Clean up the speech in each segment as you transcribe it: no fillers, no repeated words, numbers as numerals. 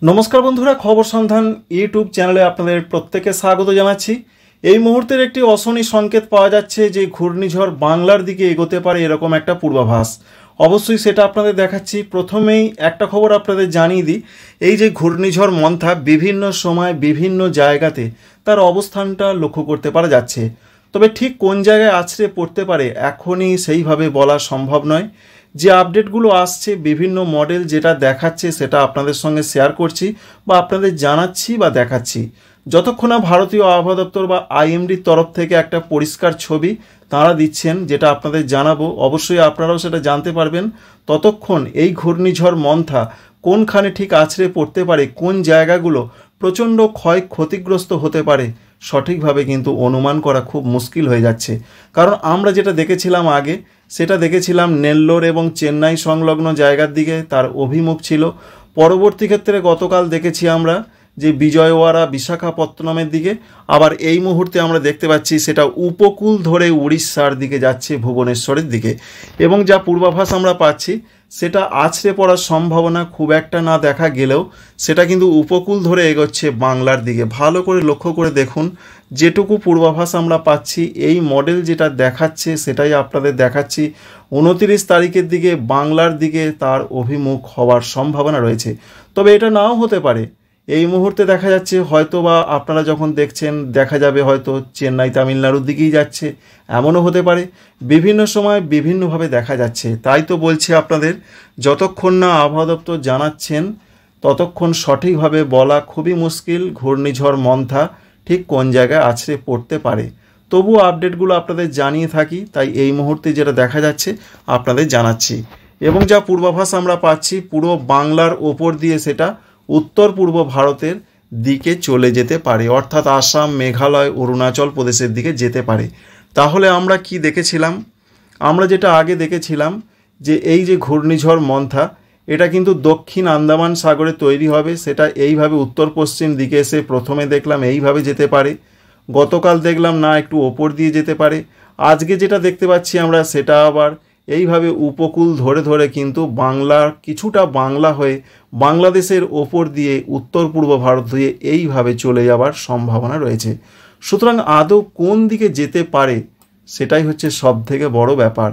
नमस्कार बंधुरा खबर सन्धान यूट्यूब चैनले आपनादेर प्रत्येके स्वागत जानाচ্ছি। এই মুহূর্তের একটি অশনি সংকেত পাওয়া যাচ্ছে যে ঘূর্ণিঝড় বাংলার দিকে এগোতে পারে এরকম একটা পূর্বাভাস। অবশ্যই সেটা আপনাদের দেখাচ্ছি। প্রথমেই একটা খবর আপনাদের জানিয়ে দিই, এই যে ঘূর্ণিঝড় মন্থা বিভিন্ন সময় বিভিন্ন জায়গাতে তার অবস্থানটা লক্ষ্য করতে পারা যাচ্ছে, তবে ঠিক কোন জায়গায় আছড়ে পড়তে পারে এখনই সেইভাবে বলা সম্ভব নয়। যে আপডেটগুলো আসছে বিভিন্ন মডেল যেটা দেখাচ্ছে সেটা আপনাদের সঙ্গে শেয়ার করছি বা আপনাদের জানাচ্ছি বা দেখাচ্ছি। যতক্ষণ না ভারতীয় আবহাওয়া দপ্তর বা আইএমডির তরফ থেকে একটা পরিষ্কার ছবি তারা দিচ্ছেন যেটা আপনাদের জানাবো, অবশ্যই আপনারাও সেটা জানতে পারবেন। ততক্ষণ এই ঘূর্ণিঝড় মন্থা কোনখানে ঠিক আছড়ে পড়তে পারে, কোন জায়গাগুলো প্রচণ্ড ক্ষতিগ্রস্ত হতে পারে সঠিকভাবে কিন্তু অনুমান করা খুব মুশকিল হয়ে যাচ্ছে। কারণ আমরা যেটা দেখেছিলাম আগে, সেটা দেখেছিলাম নেল্লোর এবং চেন্নাই সংলগ্ন জায়গার দিকে তার অভিমুখ ছিল। পরবর্তী ক্ষেত্রে গতকাল দেখেছি আমরা যে বিজয়ওয়াড়া বিশাখাপত্তনমের দিকে, আবার এই মুহূর্তে আমরা দেখতে পাচ্ছি সেটা উপকূল ধরে উড়িষ্যার দিকে যাচ্ছে, ভুবনেশ্বরের দিকে। এবং যা পূর্বাভাস আমরা পাচ্ছি সেটা আছড়ে পড়ার সম্ভাবনা খুব একটা না দেখা গেলেও সেটা কিন্তু উপকূল ধরে এগোচ্ছে বাংলার দিকে। ভালো করে লক্ষ্য করে দেখুন, যেটুকু পূর্বাভাস আমরা পাচ্ছি এই মডেল যেটা দেখাচ্ছে সেটাই আপনাদের দেখাচ্ছি। 29 তারিখের দিকে বাংলার দিকে তার অভিমুখ হওয়ার সম্ভাবনা রয়েছে, তবে এটা নাও হতে পারে। এই মুহূর্তে দেখা যাচ্ছে হয়তো বা আপনারা যখন দেখছেন দেখা যাবে হয়তো চেন্নাই তামিলনাড়ুর দিকেই যাচ্ছে, এমনও হতে পারে। বিভিন্ন সময় বিভিন্নভাবে দেখা যাচ্ছে। তাই তো বলছি আপনাদের, যতক্ষণ না আবহাওয়া দপ্তর জানাচ্ছেন ততক্ষণ সঠিকভাবে বলা খুবই মুশকিল ঘূর্ণিঝড় মন্থা ঠিক কোন জায়গায় আছড়ে পড়তে পারে। তবুও আপডেটগুলো আপনাদের জানিয়ে থাকি, তাই এই মুহূর্তে যেটা দেখা যাচ্ছে আপনাদের জানাচ্ছি। এবং যা পূর্বাভাস আমরা পাচ্ছি পুরো বাংলার ওপর দিয়ে সেটা উত্তর পূর্ব ভারতের দিকে চলে যেতে পারে, অর্থাৎ আসাম, মেঘালয়, অরুণাচল প্রদেশের দিকে যেতে পারে। তাহলে আমরা কি দেখেছিলাম? আমরা যেটা আগে দেখেছিলাম যে এই যে ঘূর্ণিঝড় মন্থা এটা কিন্তু দক্ষিণ আন্দামান সাগরে তৈরি হবে, সেটা এইভাবে উত্তর পশ্চিম দিকে এসে প্রথমে দেখলাম এইভাবে যেতে পারে, গতকাল দেখলাম না একটু ওপর দিয়ে যেতে পারে, আজকে যেটা দেখতে পাচ্ছি আমরা সেটা আবার এইভাবে উপকূল ধরে ধরে কিন্তু বাংলার কিছুটা বাংলা হয়ে বাংলাদেশের ওপর দিয়ে উত্তর পূর্ব ভারত হয়ে এইভাবে চলে যাওয়ার সম্ভাবনা রয়েছে। সুতরাং আদৌ কোন দিকে যেতে পারে সেটাই হচ্ছে সবথেকে বড় ব্যাপার।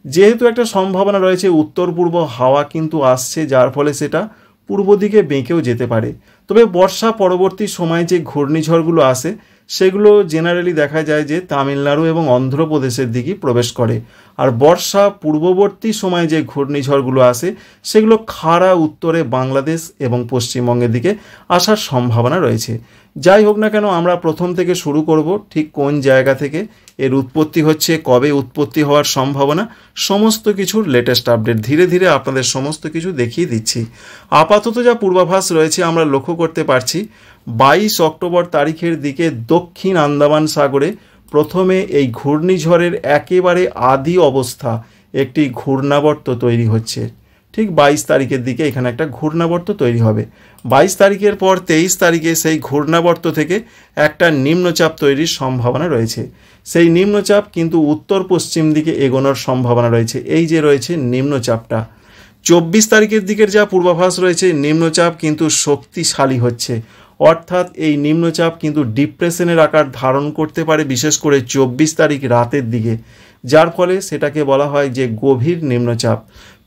যেহেতু একটা সম্ভাবনা রয়েছে উত্তর পূর্ব হাওয়া কিন্তু আসছে, যার ফলে সেটা পূর্ব দিকে বেঁকেও যেতে পারে। তবে বর্ষা পরবর্তী সময়ে যে ঘূর্ণিঝড়গুলো আসে সেগুলো জেনারেলি দেখা যায় যে তামিলনাড়ু এবং অন্ধ্রপ্রদেশের দিকে প্রবেশ করে, আর বর্ষা পূর্ববর্তী সময়ে যে ঘূর্ণিঝড়গুলো আসে সেগুলো খাড়া উত্তরে বাংলাদেশ এবং পশ্চিমবঙ্গের দিকে আসার সম্ভাবনা রয়েছে। যাই হোক না কেন, আমরা প্রথম থেকে শুরু করব ঠিক কোন জায়গা থেকে এর উৎপত্তি হচ্ছে, কবে উৎপত্তি হওয়ার সম্ভাবনা, সমস্ত কিছুর লেটেস্ট আপডেট ধীরে ধীরে আপনাদের সমস্ত কিছু দেখিয়ে দিচ্ছি। আপাতত যা পূর্বাভাস রয়েছে আমরা লক্ষ্য করতে পারছি 22 অক্টোবর তারিখের দিকে দক্ষিণ আন্দামান সাগরে প্রথমে এই ঘূর্ণিঝড়ের একেবারে আদি অবস্থা একটি ঘূর্ণাবর্ত তৈরি হচ্ছে। ঠিক 22 তারিখের দিকে এখানে একটা ঘূর্ণাবর্ত তৈরি হবে। 22 তারিখের পর 23 তারিখে সেই ঘূর্ণাবর্ত থেকে একটা নিম্নচাপ তৈরির সম্ভাবনা রয়েছে। সেই নিম্নচাপ কিন্তু উত্তর পশ্চিম দিকে এগোনোর সম্ভাবনা রয়েছে। এই যে রয়েছে নিম্নচাপটা, 24 তারিখের দিকের যা পূর্বাভাস রয়েছে নিম্নচাপ কিন্তু শক্তিশালী হচ্ছে, অর্থাৎ এই নিম্নচাপ কিন্তু ডিপ্রেশনের আকার ধারণ করতে পারে বিশেষ করে 24 তারিখ রাতের দিকে, যার ফলে সেটাকে বলা হয় যে গভীর নিম্নচাপ।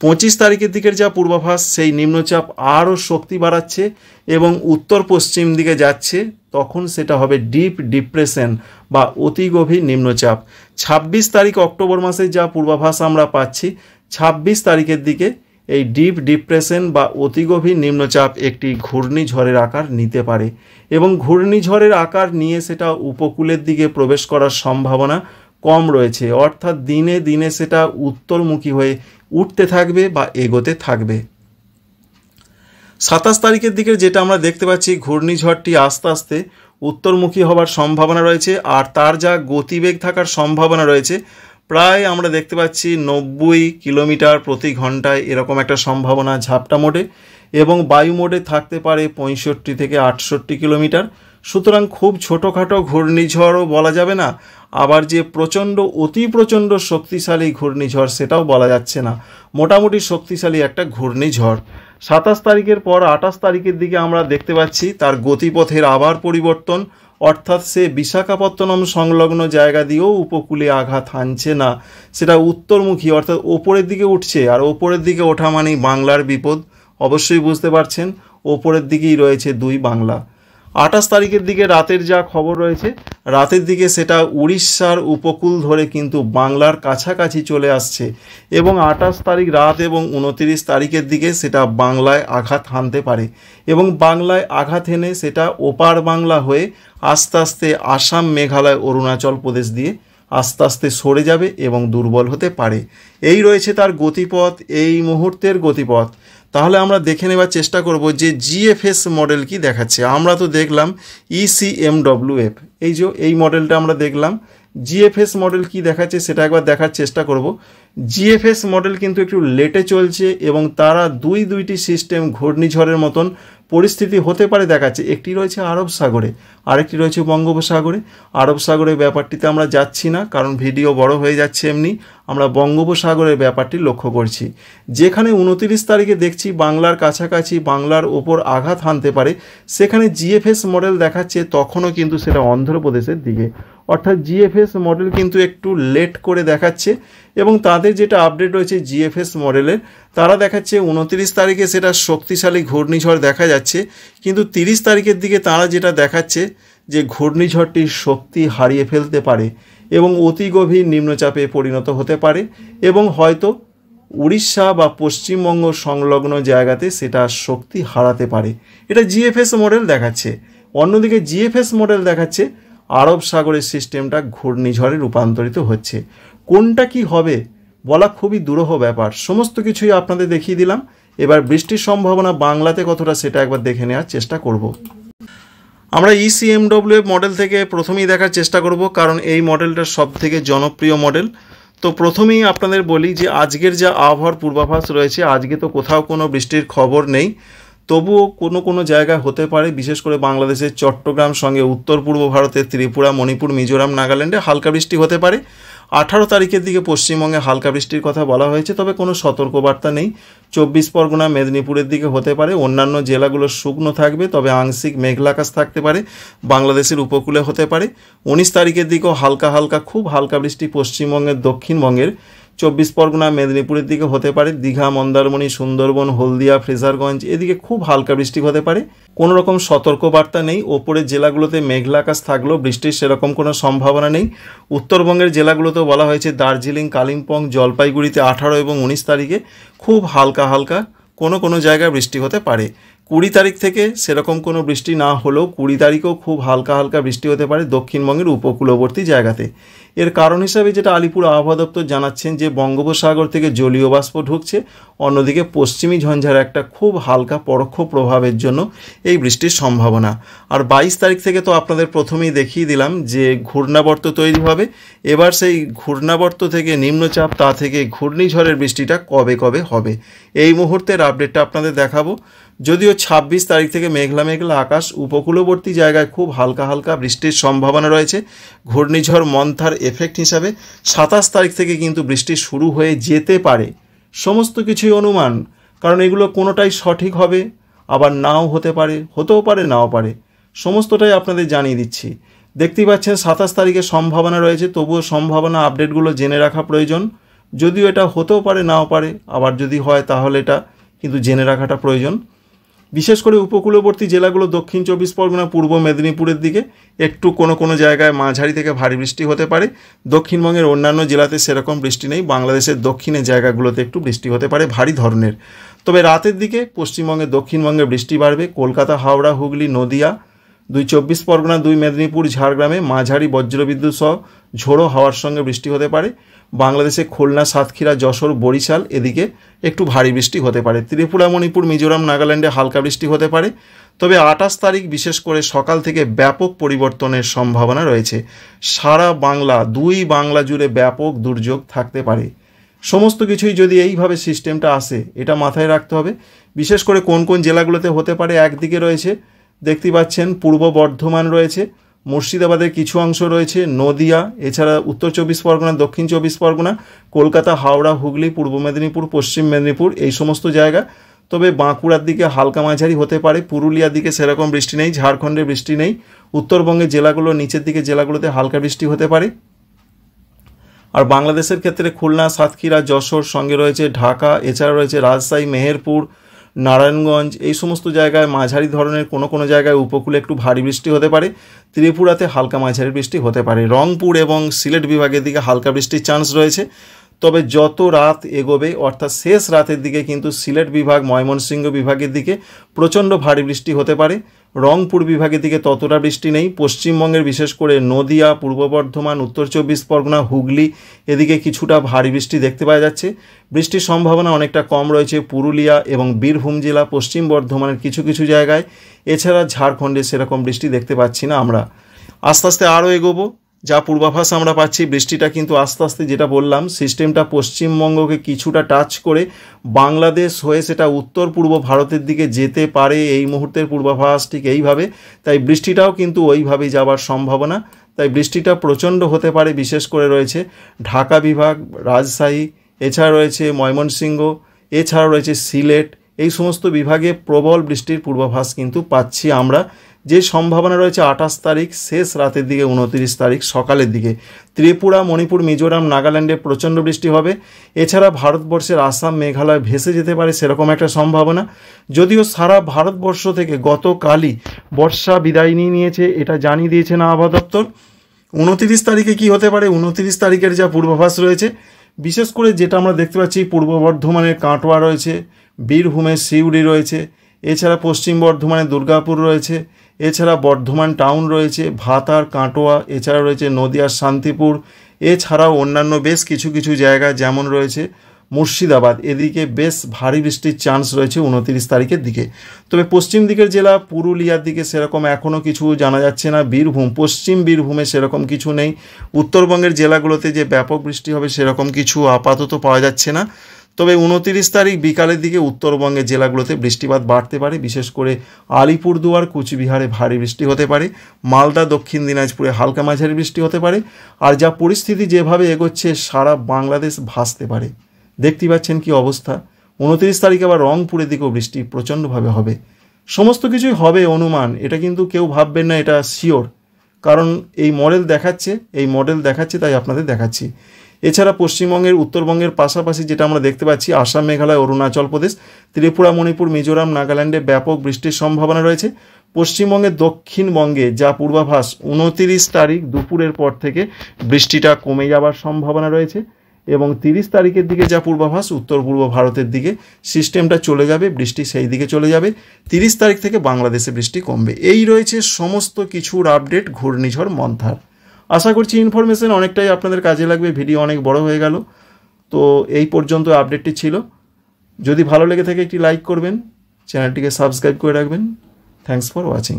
25 তারিখের দিকের যা পূর্বাভাস সেই নিম্নচাপ আরও শক্তি বাড়াচ্ছে এবং উত্তর পশ্চিম দিকে যাচ্ছে, তখন সেটা হবে ডিপ ডিপ্রেশন বা অতি গভীর নিম্নচাপ। 26 তারিখ অক্টোবর মাসে যা পূর্বাভাস আমরা পাচ্ছি 26 তারিখের দিকে এই ডিপ ডিপ্রেশন বা অতিগভীর নিম্নচাপ একটি ঘূর্ণিঝড়ের আকার নিতে পারে এবং ঘূর্ণিঝড়ের আকার নিয়ে সেটা উপকূলের দিকে প্রবেশ করার সম্ভাবনা কম রয়েছে, অর্থাৎ দিনে দিনে সেটা উত্তরমুখী হয়ে উঠতে থাকবে বা এগোতে থাকবে। 27 তারিখের দিকে যেটা আমরা দেখতে পাচ্ছি ঘূর্ণিঝড়টি আস্তে আস্তে উত্তরমুখী হওয়ার সম্ভাবনা রয়েছে, আর তার যা গতিবেগ থাকার সম্ভাবনা রয়েছে প্রায় আমরা দেখতে পাচ্ছি 90 কিলোমিটার প্রতি ঘন্টায় এরকম একটা সম্ভাবনা ঝাপটা মোডে, এবং বায়ু মোডে থাকতে পারে 65 থেকে 68 কিলোমিটার। সুতরাং খুব ছোটোখাটো ঘূর্ণিঝড়ও বলা যাবে না, আবার যে প্রচণ্ড অতি প্রচণ্ড শক্তিশালী ঘূর্ণিঝড় সেটাও বলা যাচ্ছে না, মোটামুটি শক্তিশালী একটা ঘূর্ণিঝড়। 27 তারিখের পর 28 তারিখের দিকে আমরা দেখতে পাচ্ছি তার গতিপথের আবার পরিবর্তন, অর্থাৎ সে বিশাখাপত্তনম সংলগ্ন জায়গা দিয়েও উপকূলে আঘাত হানছে না, সেটা উত্তরমুখী অর্থাৎ ওপরের দিকে উঠছে। আর ওপরের দিকে ওঠা মানেই বাংলার বিপদ, অবশ্যই বুঝতে পারছেন। ওপরের দিকেই রয়েছে 2 বাংলা। 28 তারিখের দিকে রাতের যা খবর রয়েছে, রাতের দিকে সেটা উড়িষ্যার উপকূল ধরে কিন্তু বাংলার কাছাকাছি চলে আসছে এবং 28 তারিখ রাত এবং 29 তারিখের দিকে সেটা বাংলায় আঘাত হানতে পারে এবং বাংলায় আঘাত হেনে সেটা ওপার বাংলা হয়ে আস্তে আস্তে আসাম, মেঘালয়, অরুণাচল প্রদেশ দিয়ে আস্তে আস্তে সরে যাবে এবং দুর্বল হতে পারে। এই রয়েছে তার গতিপথ, এই মুহূর্তের গতিপথ। তাহলে আমরা দেখে নেবার চেষ্টা করব যে জিএফএস মডেল কি দেখাচ্ছে। আমরা তো দেখলাম ECMWF, এই মডেলটা আমরা দেখলাম। জিএফএস মডেল কি দেখাচ্ছে সেটা একবার দেখার চেষ্টা করব। জিএফএস মডেল কিন্তু একটু লেটে চলছে এবং তারা দুইটি সিস্টেম ঘূর্ণিঝড়ের মতন পরিস্থিতি হতে পারে দেখাচ্ছে। একটি রয়েছে আরব সাগরে, আরেকটি রয়েছে বঙ্গোপসাগরে। আরব সাগরের ব্যাপারটিতে আমরা যাচ্ছি না, কারণ ভিডিও বড় হয়ে যাচ্ছে। এমনি আমরা বঙ্গোপসাগরের ব্যাপারটি লক্ষ্য করছি, যেখানে 29 তারিখে দেখছি বাংলার কাছাকাছি বাংলার ওপর আঘাত হানতে পারে, সেখানে জিএফএস মডেল দেখাচ্ছে তখনও কিন্তু সেটা অন্ধ্রপ্রদেশের দিকে। অর্থাৎ জিএফএস মডেল কিন্তু একটু লেট করে দেখাচ্ছে এবং তাদের যেটা আপডেট রয়েছে জিএফএস মডেলের, তারা দেখাচ্ছে 29 তারিখে সেটা শক্তিশালী ঘূর্ণিঝড় দেখা যাচ্ছে, কিন্তু 30 তারিখের দিকে তারা যেটা দেখাচ্ছে যে ঘূর্ণিঝড়টির শক্তি হারিয়ে ফেলতে পারে এবং অতি গভীর নিম্নচাপে পরিণত হতে পারে এবং হয়তো উড়িষ্যা বা পশ্চিমবঙ্গ সংলগ্ন জায়গাতে সেটা শক্তি হারাতে পারে। এটা জিএফএস মডেল দেখাচ্ছে। অন্যদিকে জিএফএস মডেল দেখাচ্ছে আরব সাগরের সিস্টেমটা ঘূর্ণিঝড়ে রূপান্তরিত হচ্ছে। কোনটা কি হবে বলা খুবই দুরূহ ব্যাপার। সমস্ত কিছুই আপনাদের দেখিয়ে দিলাম। এবার বৃষ্টির সম্ভাবনা বাংলাতে কতটা সেটা একবার দেখে নেওয়ার চেষ্টা করব। আমরা ECMWF মডেল থেকে প্রথমেই দেখার চেষ্টা করব, কারণ এই মডেলটা সবথেকে জনপ্রিয় মডেল। তো প্রথমেই আপনাদের বলি যে আজকের যা আবহাওয়ার পূর্বাভাস রয়েছে, আজকে তো কোথাও কোনো বৃষ্টির খবর নেই, তবুও কোনো জায়গায় হতে পারে। বিশেষ করে বাংলাদেশের চট্টগ্রাম সঙ্গে উত্তর পূর্ব ভারতের ত্রিপুরা, মণিপুর, মিজোরাম, নাগাল্যান্ডে হালকা বৃষ্টি হতে পারে। 18 তারিখের দিকে পশ্চিমবঙ্গে হালকা বৃষ্টির কথা বলা হয়েছে, তবে কোনো সতর্কবার্তা নেই। 24 পরগনা, মেদিনীপুরের দিকে হতে পারে। অন্যান্য জেলাগুলো শুকনো থাকবে, তবে আংশিক মেঘলা আকাশ থাকতে পারে। বাংলাদেশের উপকূলে হতে পারে। 19 তারিখের দিকেও হালকা খুব হালকা বৃষ্টি পশ্চিমবঙ্গের, দক্ষিণবঙ্গের 24 পরগনা, মেদিনীপুরের দিকে হতে পারে। দীঘা, মন্দারমণি, সুন্দরবন, হলদিয়া, ফ্রেজারগঞ্জ এদিকে খুব হালকা বৃষ্টি হতে পারে। কোনো রকম সতর্কবার্তা নেই। ওপরের জেলাগুলোতে মেঘলা আকাশ থাকলেও বৃষ্টির সেরকম কোনো সম্ভাবনা নেই। উত্তরবঙ্গের জেলাগুলোতেও বলা হয়েছে দার্জিলিং, কালিম্পং, জলপাইগুড়িতে 18 এবং 19 তারিখে খুব হালকা কোনো জায়গায় বৃষ্টি হতে পারে। 20 তারিখ থেকে সেরকম কোনো বৃষ্টি না হলেও 20 তারিখেও খুব হালকা বৃষ্টি হতে পারে দক্ষিণবঙ্গের উপকূলবর্তী জায়গাতে। এর কারণ হিসাবে যেটা আলিপুর আবহাওয়া দপ্তর জানাচ্ছেন যে বঙ্গোপসাগর থেকে জলীয় বাষ্প ঢুকছে, অন্যদিকে পশ্চিমী ঝঞ্ঝার একটা খুব হালকা পরোক্ষ প্রভাবের জন্য এই বৃষ্টির সম্ভাবনা। আর 22 তারিখ থেকে তো আপনাদের প্রথমেই দেখিয়ে দিলাম যে ঘূর্ণাবর্ত তৈরি হবে। এবার সেই ঘূর্ণাবর্ত থেকে নিম্নচাপ, তা থেকে ঘূর্ণিঝড়ের বৃষ্টিটা কবে হবে এই মুহূর্তের আপডেটটা আপনাদের দেখাবো। যদিও 26 তারিখ থেকে মেঘলা আকাশ, উপকূলবর্তী জায়গায় খুব হালকা বৃষ্টির সম্ভাবনা রয়েছে ঘূর্ণিঝড় মন্থার এফেক্ট হিসাবে। 27 তারিখ থেকে কিন্তু বৃষ্টি শুরু হয়ে যেতে পারে। সমস্ত কিছুই অনুমান, কারণ এগুলো কোনোটাই সঠিক হবে, আবার নাও হতে পারে, হতেও পারে, নাও পারে। সমস্তটাই আপনাদের জানিয়ে দিচ্ছি। দেখতেই পাচ্ছেন 27 তারিখে সম্ভাবনা রয়েছে, তবুও সম্ভাবনা আপডেটগুলো জেনে রাখা প্রয়োজন। যদিও এটা হতেও পারে, নাও পারে, আবার যদি হয় তাহলে এটা কিন্তু জেনে রাখাটা প্রয়োজন। বিশেষ করে উপকূলবর্তী জেলাগুলো দক্ষিণ 24 পরগনা, পূর্ব মেদিনীপুরের দিকে একটু কোনো জায়গায় মাঝারি থেকে ভারী বৃষ্টি হতে পারে। দক্ষিণবঙ্গের অন্যান্য জেলাতে সেরকম বৃষ্টি নেই। বাংলাদেশের দক্ষিণের জায়গাগুলোতে একটু বৃষ্টি হতে পারে ভারী ধরনের। তবে রাতের দিকে পশ্চিমবঙ্গে, দক্ষিণবঙ্গে বৃষ্টি বাড়বে। কলকাতা, হাওড়া, হুগলি, নদিয়া, 24 পরগনা, 2 মেদিনীপুর, ঝাড়গ্রামে মাঝারি বজ্রবিদ্যুৎ সহ ঝোড়ো হাওয়ার সঙ্গে বৃষ্টি হতে পারে। বাংলাদেশে খুলনা, সাতক্ষীরা, যশোর, বরিশাল এদিকে একটু ভারী বৃষ্টি হতে পারে। ত্রিপুরা, মণিপুর, মিজোরাম, নাগাল্যান্ডে হালকা বৃষ্টি হতে পারে। তবে 28 তারিখ বিশেষ করে সকাল থেকে ব্যাপক পরিবর্তনের সম্ভাবনা রয়েছে। সারা বাংলা, 2 বাংলা জুড়ে ব্যাপক দুর্যোগ থাকতে পারে। সমস্ত কিছুই যদি এইভাবে সিস্টেমটা আসে, এটা মাথায় রাখতে হবে। বিশেষ করে কোন জেলাগুলোতে হতে পারে, একদিকে রয়েছে দেখতে পাচ্ছেন পূর্ব বর্ধমান রয়েছে, মুর্শিদাবাদের কিছু অংশ রয়েছে, নদিয়া, এছাড়া উত্তর 24 পরগনা, দক্ষিণ 24 পরগনা, কলকাতা, হাওড়া, হুগলি, পূর্ব মেদিনীপুর, পশ্চিম মেদিনীপুর এই সমস্ত জায়গা। তবে বাঁকুড়ার দিকে হালকা মাঝারি হতে পারে, পুরুলিয়ার দিকে সেরকম বৃষ্টি নেই, ঝাড়খণ্ডে বৃষ্টি নেই, উত্তরবঙ্গের জেলাগুলো নিচের দিকে জেলাগুলোতে হালকা বৃষ্টি হতে পারে। আর বাংলাদেশের ক্ষেত্রে খুলনা, সাতক্ষীরা, যশোর, সঙ্গে রয়েছে ঢাকা, এছাড়া রয়েছে রাজশাহী, মেহেরপুর, নারায়ণগঞ্জ, এই সমস্ত জায়গায় মাঝারি ধরনের কোনো জায়গায় উপকূলে একটু ভারী বৃষ্টি হতে পারে। ত্রিপুরাতে হালকা মাঝারি বৃষ্টি হতে পারে। রংপুর এবং সিলেট বিভাগের দিকে হালকা বৃষ্টির চান্স রয়েছে। তবে যত রাত এগোবে অর্থাৎ শেষ রাতের দিকে কিন্তু সিলেট বিভাগ, ময়মনসিংহ বিভাগের দিকে প্রচণ্ড ভারী বৃষ্টি হতে পারে। রংপুর বিভাগের দিকে ততটা বৃষ্টি নেই। পশ্চিমবঙ্গের বিশেষ করে নদিয়া, পূর্ব বর্ধমান, উত্তর চব্বিশ পরগনা, হুগলি এদিকে কিছুটা ভারী বৃষ্টি দেখতে পাওয়া যাচ্ছে। বৃষ্টির সম্ভাবনা অনেকটা কম রয়েছে পুরুলিয়া এবং বীরভূম জেলা, পশ্চিম বর্ধমানের কিছু কিছু জায়গায়। এছাড়া ঝাড়খণ্ডে সেরকম বৃষ্টি দেখতে পাচ্ছি না আমরা। আস্তে আস্তে আরও এগোবো। যা পূর্বাভাস আমরা পাচ্ছি, বৃষ্টিটা কিন্তু আস্তে আস্তে, যেটা বললাম, সিস্টেমটা পশ্চিমবঙ্গকে কিছুটা টাচ করে বাংলাদেশ হয়ে সেটা উত্তর পূর্ব ভারতের দিকে যেতে পারে। এই মুহূর্তের পূর্বাভাস ঠিক এইভাবে। তাই বৃষ্টিটাও কিন্তু ওইভাবেই যাওয়ার সম্ভাবনা। তাই বৃষ্টিটা প্রচণ্ড হতে পারে। বিশেষ করে রয়েছে ঢাকা বিভাগ, রাজশাহী, এছাড়া রয়েছে ময়মনসিংহ, এছাড়া রয়েছে সিলেট, এই সমস্ত বিভাগে প্রবল বৃষ্টির পূর্বাভাস কিন্তু পাচ্ছি আমরা। যে সম্ভাবনা রয়েছে 28 তারিখ শেষ রাতের দিকে, 29 তারিখ সকালের দিকে ত্রিপুরা, মণিপুর, মিজোরাম, নাগাল্যান্ডে প্রচণ্ড বৃষ্টি হবে। এছাড়া ভারতবর্ষের আসাম, মেঘালয় ভেসে যেতে পারে সেরকম একটা সম্ভাবনা। যদিও সারা ভারতবর্ষ থেকে গতকালই বর্ষা বিদায় নিয়েছে, এটা জানিয়ে দিয়েছে না আবহাওয়া দপ্তর। 29 তারিখে কি হতে পারে, 29 তারিখের যা পূর্বাভাস রয়েছে, বিশেষ করে যেটা আমরা দেখতে পাচ্ছি, পূর্ব বর্ধমানের কাটোয়া রয়েছে, বীরভূমের সিউড়ি রয়েছে, এছাড়া পশ্চিম বর্ধমানে দুর্গাপুর রয়েছে, এছাড়া বর্ধমান টাউন রয়েছে, ভাতার, কাটোয়া, এছাড়া রয়েছে নদিয়ার শান্তিপুর, এছাড়াও অন্যান্য বেশ কিছু কিছু জায়গা যেমন রয়েছে মুর্শিদাবাদ, এদিকে বেশ ভারী বৃষ্টির চান্স রয়েছে 29 তারিখের দিকে। তবে পশ্চিম দিকের জেলা পুরুলিয়ার দিকে সেরকম এখনও কিছু জানা যাচ্ছে না। বীরভূম, পশ্চিম বীরভূমে সেরকম কিছু নেই। উত্তরবঙ্গের জেলাগুলোতে যে ব্যাপক বৃষ্টি হবে সেরকম কিছু আপাতত পাওয়া যাচ্ছে না। তবে 29 তারিখ বিকালের দিকে উত্তরবঙ্গের জেলাগুলোতে বৃষ্টিপাত বাড়তে পারে। বিশেষ করে আলিপুরদুয়ার, কুচবিহারে ভারী বৃষ্টি হতে পারে। মালদা, দক্ষিণ দিনাজপুরে হালকা মাঝারি বৃষ্টি হতে পারে। আর যা পরিস্থিতি যেভাবে এগোচ্ছে, সারা বাংলাদেশ ভাসতে পারে। দেখতে পাচ্ছেন কি অবস্থা। 29 তারিখ আবার রংপুরের দিকেও বৃষ্টি প্রচণ্ডভাবে হবে। সমস্ত কিছুই হবে অনুমান, এটা কিন্তু কেউ ভাববেন না এটা শিওর, কারণ এই মডেল দেখাচ্ছে তাই আপনাদের দেখাচ্ছি। এছাড়া পশ্চিমবঙ্গের, উত্তরবঙ্গের পাশাপাশি যেটা আমরা দেখতে পাচ্ছি, আসাম, মেঘালয়, অরুণাচল প্রদেশ, ত্রিপুরা, মণিপুর, মিজোরাম, নাগাল্যান্ডে ব্যাপক বৃষ্টির সম্ভাবনা রয়েছে। পশ্চিমবঙ্গের দক্ষিণবঙ্গে যা পূর্বাভাস, 29 তারিখ দুপুরের পর থেকে বৃষ্টিটা কমে যাওয়ার সম্ভাবনা রয়েছে। এবং 30 তারিখের দিকে যা পূর্বাভাস, উত্তর পূর্ব ভারতের দিকে সিস্টেমটা চলে যাবে, বৃষ্টি সেই দিকে চলে যাবে। 30 তারিখ থেকে বাংলাদেশে বৃষ্টি কমবে। এই রয়েছে সমস্ত কিছুর আপডেট ঘূর্ণিঝড় মন্থার। আশা করছি ইনফরমেশন অনেকটাই আপনাদের কাজে লাগবে। ভিডিও অনেক বড় হয়ে গেল, তো এই পর্যন্ত আপডেটটি ছিল। যদি ভালো লেগে থাকে একটি লাইক করবেন, চ্যানেলটিকে সাবস্ক্রাইব করে রাখবেন। Thanks for watching.